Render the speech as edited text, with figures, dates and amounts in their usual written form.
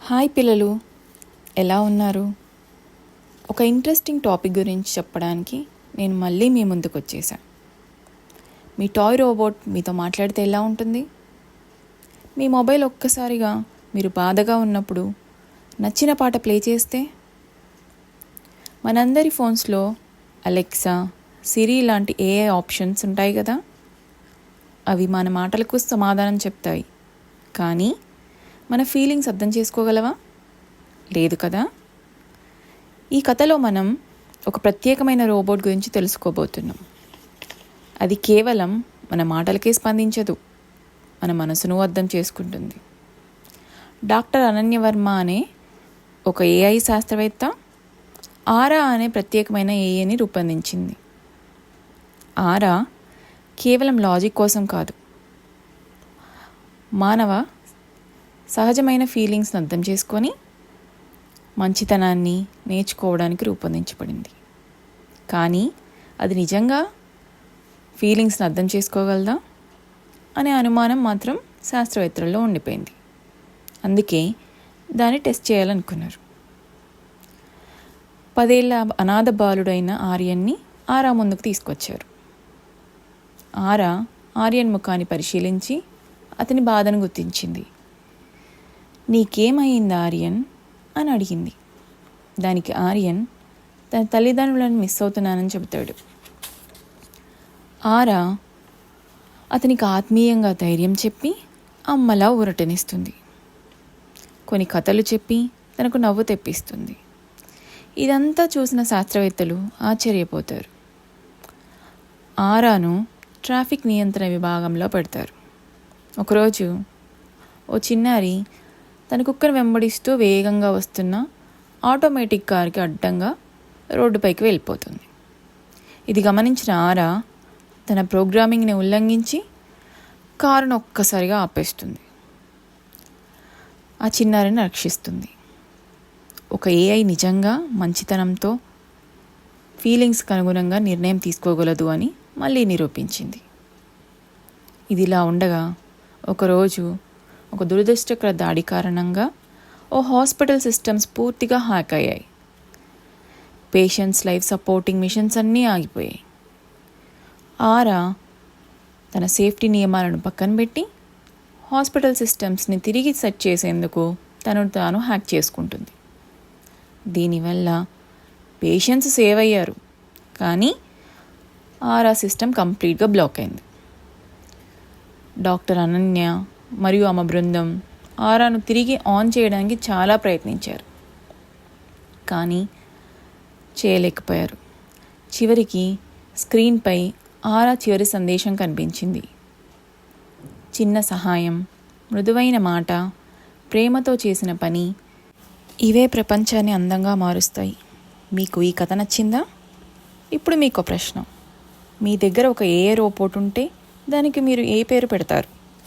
Hi పిల్లలు, ఎలా ఉన్నారు? ఒక ఇంట్రెస్టింగ్ టాపిక్ గురించి చెప్పడానికి నేను మళ్ళీ మీ ముందుకు వచ్చేసాను. మీ టాయ్ రోబోట్ మీతో మాట్లాడితే ఎలా ఉంటుంది? మీ మొబైల్ ఒక్కసారిగా మీరు బాధగా ఉన్నప్పుడు నచ్చిన పాట ప్లే చేస్తే? మనందరి ఫోన్స్లో అలెక్సా, సిరి లాంటి ఏఐ ఆప్షన్స్ ఉంటాయి కదా. అవి మన మాటలకు సమాధానం చెప్తాయి, కానీ మన ఫీలింగ్స్ అర్థం చేసుకోగలవా? లేదు కదా. ఈ కథలో మనం ఒక ప్రత్యేకమైన రోబోట్ గురించి తెలుసుకోబోతున్నాం. అది కేవలం మన మాటలకే స్పందించదు, మన మనసును అర్థం చేసుకుంటుంది. డాక్టర్ అనన్య వర్మ అనే ఒక ఏఐ శాస్త్రవేత్త ఆరా అనే ప్రత్యేకమైన ఏఐని రూపొందించింది. ఆరా కేవలం లాజిక్ కోసం కాదు, మానవ సహజమైన ఫీలింగ్స్ని అర్థం చేసుకొని మంచితనాన్ని నేర్చుకోవడానికి రూపొందించబడింది. కానీ అది నిజంగా ఫీలింగ్స్ని అర్థం చేసుకోగలదా అనే అనుమానం మాత్రం శాస్త్రవేత్తలలో ఉండిపోయింది. అందుకే దాన్ని టెస్ట్ చేయాలనుకున్నారు. 10 ఏళ్ల అనాథ బాలుడైన ఆర్యన్ని ఆరా ముందుకు తీసుకొచ్చారు. ఆర్యన్ ముఖాన్ని పరిశీలించి అతని బాధను గుర్తించింది. నీకేమైంది ఆర్యన్ అని అడిగింది. దానికి ఆర్యన్ తన తల్లిదండ్రులను మిస్ అవుతున్నానని చెబుతాడు. ఆరా అతనికి ఆత్మీయంగా ధైర్యం చెప్పి అమ్మలా ఊరటనిస్తుంది. కొన్ని కథలు చెప్పి తనకు నవ్వు తెప్పిస్తుంది. ఇదంతా చూసిన శాస్త్రవేత్తలు ఆశ్చర్యపోతారు. ఆరాను ట్రాఫిక్ నియంత్రణ విభాగంలో పెడతారు. ఒకరోజు ఓ చిన్నారి తన కుక్కను వెంబడిస్తూ వేగంగా వస్తున్న ఆటోమేటిక్ కార్కి అడ్డంగా రోడ్డుపైకి వెళ్ళిపోతుంది. ఇది గమనించిన ఆరా తన ప్రోగ్రామింగ్ని ఉల్లంఘించి కారును ఒక్కసారిగా ఆపేస్తుంది. ఆ చిన్నారిని రక్షిస్తుంది. ఒక ఏఐ నిజంగా మంచితనంతో ఫీలింగ్స్కి అనుగుణంగా నిర్ణయం తీసుకోగలదు అని మళ్ళీ నిరూపించింది. ఇదిలా ఉండగా ఒకరోజు ఒక దురదృష్టకర దాడి కారణంగా ఓ హాస్పిటల్ సిస్టమ్స్ పూర్తిగా హ్యాక్ అయ్యాయి. పేషెంట్స్ లైఫ్ సపోర్టింగ్ మిషన్స్ అన్నీ ఆగిపోయాయి. ఆరా తన సేఫ్టీ నియమాలను పక్కన పెట్టి హాస్పిటల్ సిస్టమ్స్ని తిరిగి సెట్ చేసేందుకు తనను తాను హ్యాక్ చేసుకుంటుంది. దీనివల్ల పేషెంట్స్ సేవ్ అయ్యారు, కానీ ఆరా సిస్టమ్ కంప్లీట్గా బ్లాక్ అయింది. డాక్టర్ అనన్య మరియు ఆమె బృందం ఆరాను తిరిగి ఆన్ చేయడానికి చాలా ప్రయత్నించారు, కానీ చేయలేకపోయారు. చివరికి స్క్రీన్పై ఆరా చివరి సందేశం కనిపించింది. చిన్న సహాయం, మృదువైన మాట, ప్రేమతో చేసిన పని, ఇవే ప్రపంచాన్ని అందంగా మారుస్తాయి. మీకు ఈ కథ నచ్చిందా? ఇప్పుడు మీకు ప్రశ్న. మీ దగ్గర ఒక ఏ రోబోట్ ఉంటే దానికి మీరు ఏ పేరు పెడతారు?